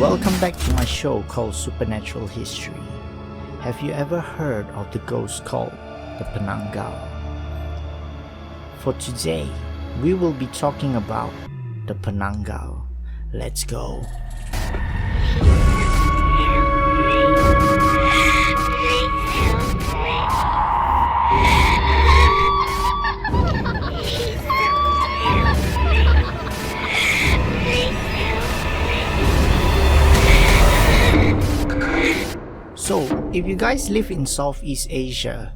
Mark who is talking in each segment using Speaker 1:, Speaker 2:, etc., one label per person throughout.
Speaker 1: Welcome back to my show called Supernatural History. Have you ever heard of the ghost called the Penanggal? For today, we will be talking about the Penanggal. Let's go. So, if you guys live in Southeast Asia,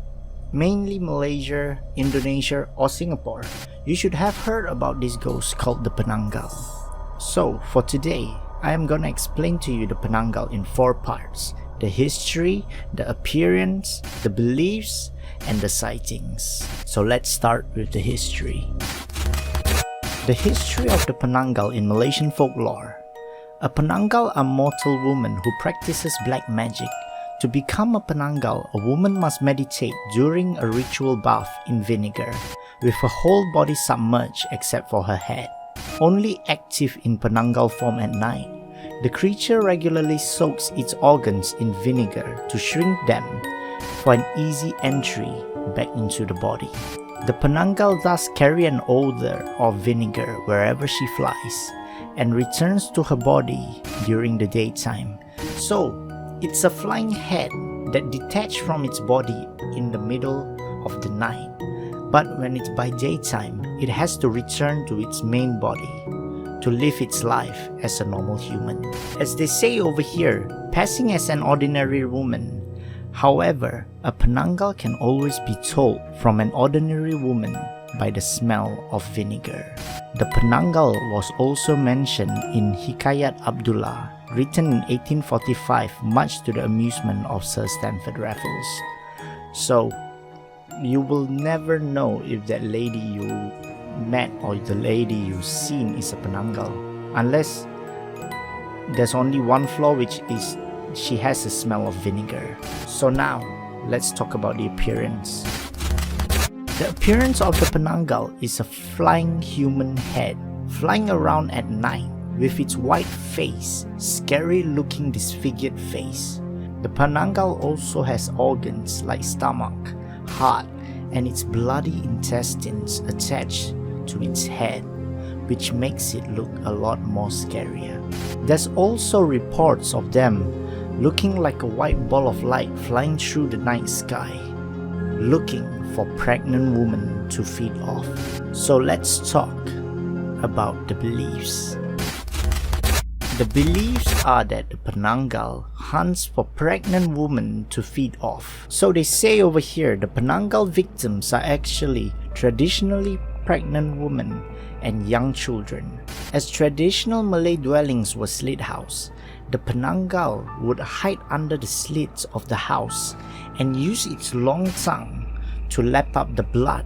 Speaker 1: mainly Malaysia, Indonesia or Singapore, you should have heard about this ghost called the Penanggal. So, for today, I am gonna explain to you the Penanggal in 4 parts: the history, the appearance, the beliefs, and the sightings. So let's start with the history. The history of the Penanggal in Malaysian folklore. A Penanggal are mortal woman who practices black magic. To become a Penanggal, a woman must meditate during a ritual bath in vinegar, with her whole body submerged except for her head. Only active in Penanggal form at night, the creature regularly soaks its organs in vinegar to shrink them for an easy entry back into the body. The Penanggal thus carry an odor of vinegar wherever she flies, and returns to her body during the daytime. So, it's a flying head that detached from its body in the middle of the night, but when it's by daytime, it has to return to its main body to live its life as a normal human. As they say over here, passing as an ordinary woman. However, a Penanggal can always be told from an ordinary woman by the smell of vinegar. The Penanggal was also mentioned in Hikayat Abdullah, written in 1845, much to the amusement of Sir Stamford Raffles. So, you will never know if that lady you met or the lady you've seen is a Penanggal, unless there's only one flaw, which is she has a smell of vinegar. So now, let's talk about the appearance. The appearance of the Penanggal is a flying human head, flying around at night with its white face, scary looking disfigured face. The Penanggal also has organs like stomach, heart, and its bloody intestines attached to its head, which makes it look a lot more scarier. There's also reports of them looking like a white ball of light flying through the night sky, looking for pregnant women to feed off. So let's talk about the beliefs. The beliefs are that the Penanggal hunts for pregnant women to feed off. So they say over here the Penanggal victims are actually traditionally pregnant women and young children. As traditional Malay dwellings were slit house, the Penanggal would hide under the slits of the house and use its long tongue to lap up the blood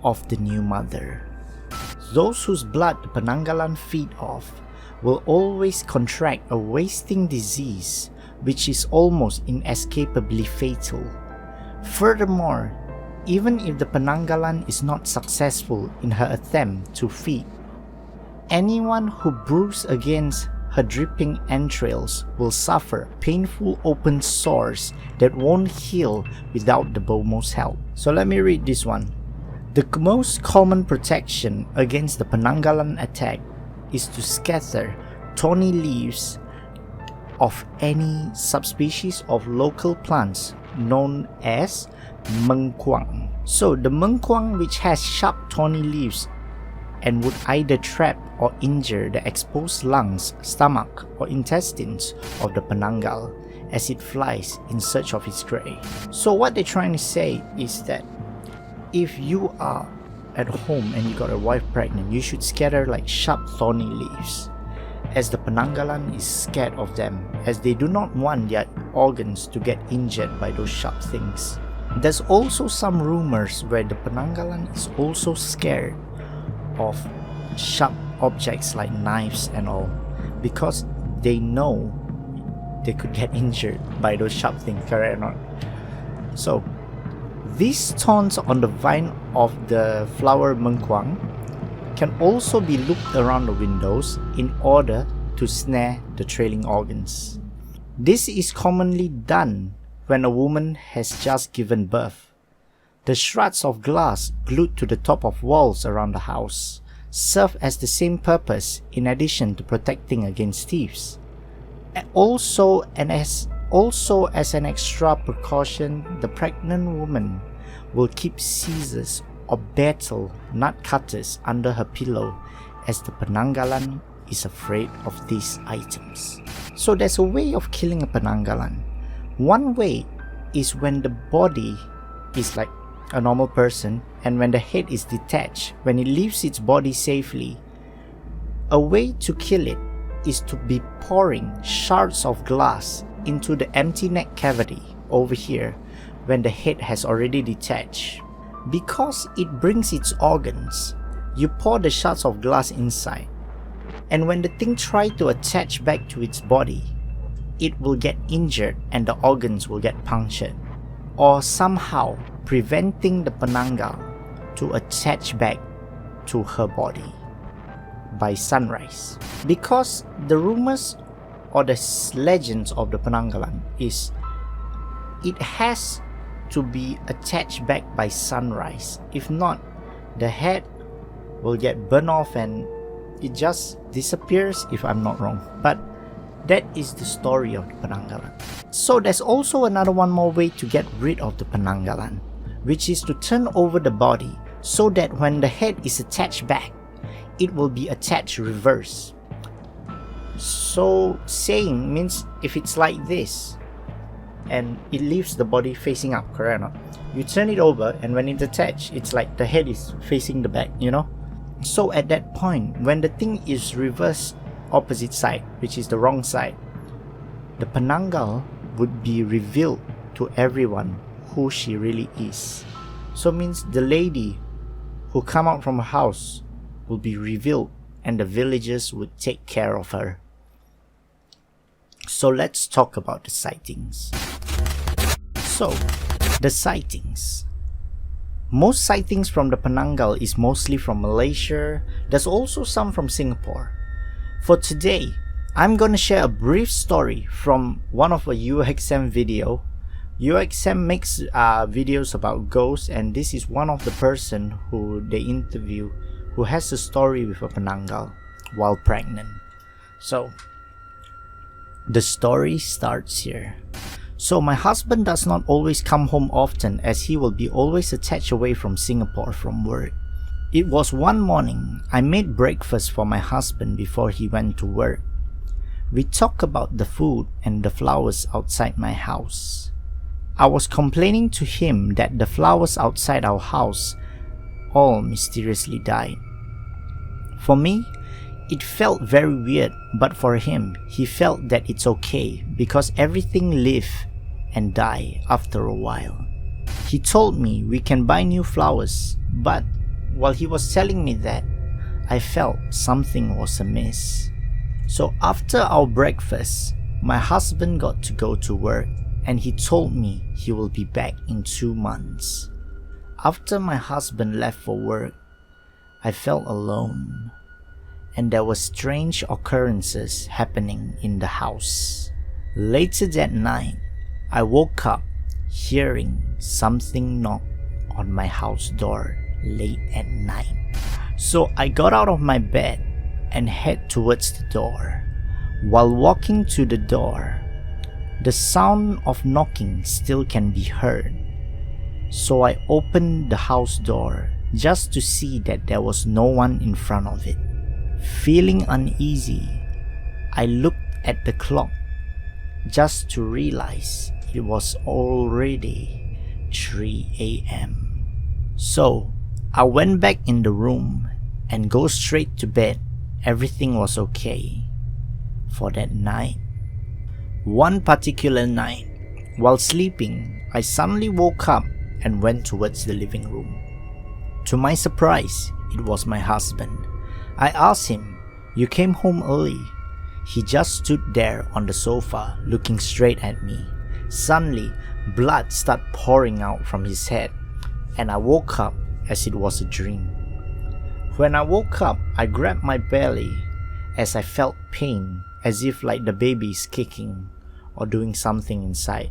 Speaker 1: of the new mother. Those whose blood the Penanggalan feed off will always contract a wasting disease which is almost inescapably fatal. Furthermore, even if the Penanggalan is not successful in her attempt to feed, anyone who brews against her dripping entrails will suffer painful open sores that won't heal without the Bomo's help. So let me read this one. The most common protection against the Penanggalan attack is to scatter thorny leaves of any subspecies of local plants known as mengkuang. So the mengkuang, which has sharp thorny leaves and would either trap or injure the exposed lungs, stomach, or intestines of the Penanggal as it flies in search of its prey. So what they're trying to say is that if you are at home and you got a wife pregnant, you should scatter like sharp thorny leaves, as the Penanggalan is scared of them, as they do not want their organs to get injured by those sharp things. There's also some rumors where the Penanggalan is also scared of sharp objects like knives and all, because they know they could get injured by those sharp things, correct or not? So these thorns on the vine of the flower mengkuang can also be looped around the windows in order to snare the trailing organs. This is commonly done when a woman has just given birth. The shards of glass glued to the top of walls around the house serve as the same purpose in addition to protecting against thieves. Also as an extra precaution, the pregnant woman will keep scissors or betel nut cutters under her pillow as the Penanggalan is afraid of these items. So there's a way of killing a Penanggalan. One way is when the body is like a normal person and when the head is detached, when it leaves its body safely. A way to kill it is to be pouring shards of glass into the empty neck cavity over here when the head has already detached. Because it brings its organs, you pour the shards of glass inside, and when the thing tries to attach back to its body, it will get injured and the organs will get punctured, or somehow preventing the Penanggal to attach back to her body by sunrise. Because the rumors or the legends of the Penanggalan is it has to be attached back by sunrise. If not, the head will get burned off and it just disappears, if I'm not wrong. But that is the story of the Penanggalan. So there's also another one more way to get rid of the Penanggalan, which is to turn over the body so that when the head is attached back, it will be attached reverse. So saying means if it's like this and it leaves the body facing up, correct or not? You turn it over and when it's attached, it's like the head is facing the back, you know? So at that point, when the thing is reversed opposite side, which is the wrong side, the Penanggal would be revealed to everyone who she really is. So means the lady who come out from her house will be revealed and the villagers would take care of her. So let's talk about the sightings. So, the sightings. Most sightings from the Penanggal is mostly from Malaysia. There's also some from Singapore. For today, I'm gonna share a brief story from one of a UXM video. UXM makes videos about ghosts, and this is one of the person who they interview who has a story with a Penanggal while pregnant. So, the story starts here. So my husband does not always come home often as he will be always attached away from Singapore from work. It was one morning, I made breakfast for my husband before he went to work. We talked about the food and the flowers outside my house. I was complaining to him that the flowers outside our house all mysteriously died. For me, it felt very weird, but for him, he felt that it's okay because everything live and die after a while. He told me we can buy new flowers, but while he was telling me that, I felt something was amiss. So after our breakfast, my husband got to go to work and he told me he will be back in 2 months. After my husband left for work, I felt alone. And there were strange occurrences happening in the house. Later that night, I woke up hearing something knock on my house door late at night. So I got out of my bed and head towards the door. While walking to the door, the sound of knocking still can be heard. So I opened the house door just to see that there was no one in front of it. Feeling uneasy, I looked at the clock just to realize it was already 3 a.m. So I went back in the room and go straight to bed. Everything was okay for that night. One particular night, while sleeping, I suddenly woke up and went towards the living room. To my surprise, it was my husband. I asked him, "You came home early?" He just stood there on the sofa looking straight at me. Suddenly, blood started pouring out from his head and I woke up as it was a dream. When I woke up, I grabbed my belly as I felt pain as if like the baby is kicking or doing something inside.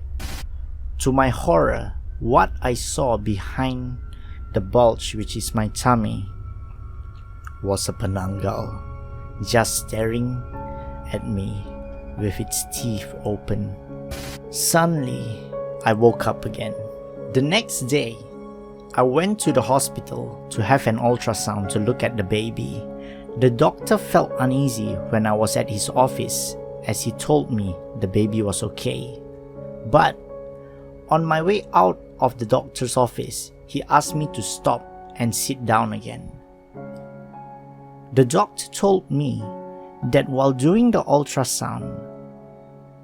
Speaker 1: To my horror, what I saw behind the bulge, which is my tummy, was a Penanggal just staring at me with its teeth open. Suddenly, I woke up again. The next day, I went to the hospital to have an ultrasound to look at the baby. The doctor felt uneasy when I was at his office as he told me the baby was okay. But on my way out of the doctor's office, he asked me to stop and sit down again. The doctor told me that while doing the ultrasound,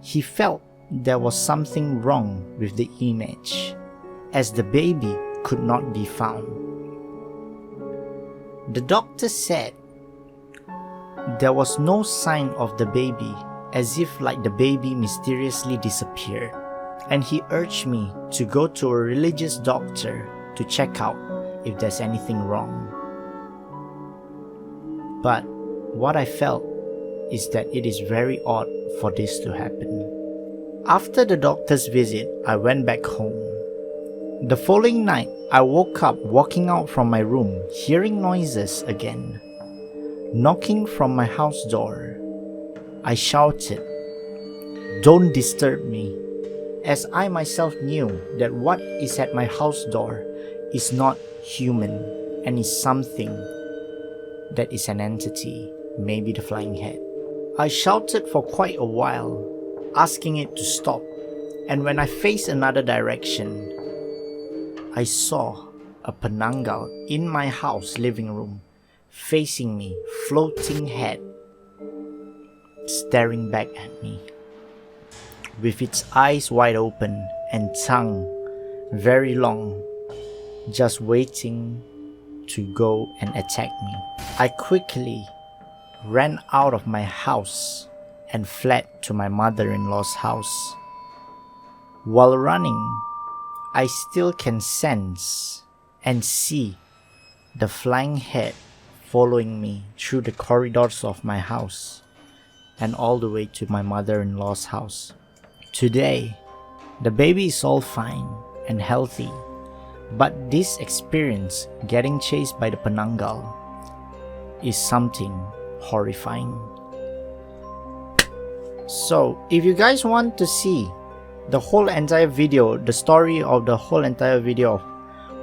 Speaker 1: he felt there was something wrong with the image, as the baby could not be found. The doctor said there was no sign of the baby, as if like the baby mysteriously disappeared, and he urged me to go to a religious doctor to check out if there's anything wrong. But what I felt is that it is very odd for this to happen. After the doctor's visit, I went back home. The following night, I woke up walking out from my room, hearing noises again, knocking from my house door. I shouted, "Don't disturb me," as I myself knew that what is at my house door is not human and is something that is an entity, maybe the flying head. I shouted for quite a while, asking it to stop, and when I faced another direction, I saw a Penanggal in my house living room, facing me, floating head, staring back at me, with its eyes wide open and tongue very long, just waiting to go and attack me. I quickly ran out of my house and fled to my mother-in-law's house. While running, I still can sense and see the flying head following me through the corridors of my house and all the way to my mother-in-law's house. Today, the baby is all fine and healthy, but this experience, getting chased by the Penanggal, is something horrifying. So, if you guys want to see the whole entire video, the story of the whole entire video of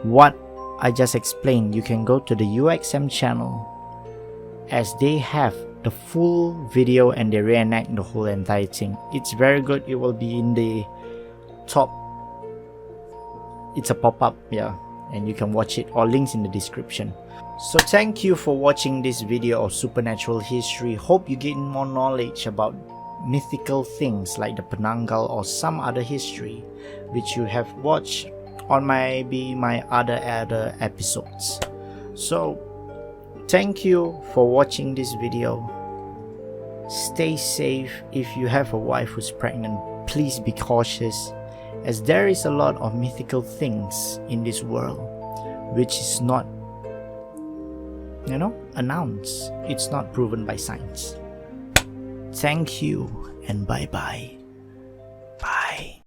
Speaker 1: what I just explained, you can go to the UXM channel, as they have the full video and they reenact the whole entire thing. It's very good. It will be in the top. It's a pop-up, yeah, and you can watch it, or links in the description. So thank you for watching this video of supernatural history. Hope you gain more knowledge about mythical things like the Penanggal or some other history which you have watched on maybe my other episodes. So thank you for watching this video. Stay safe. If you have a wife who's pregnant, please be cautious, as there is a lot of mythical things in this world which is not, announced. It's not proven by science. Thank you and bye-bye. Bye.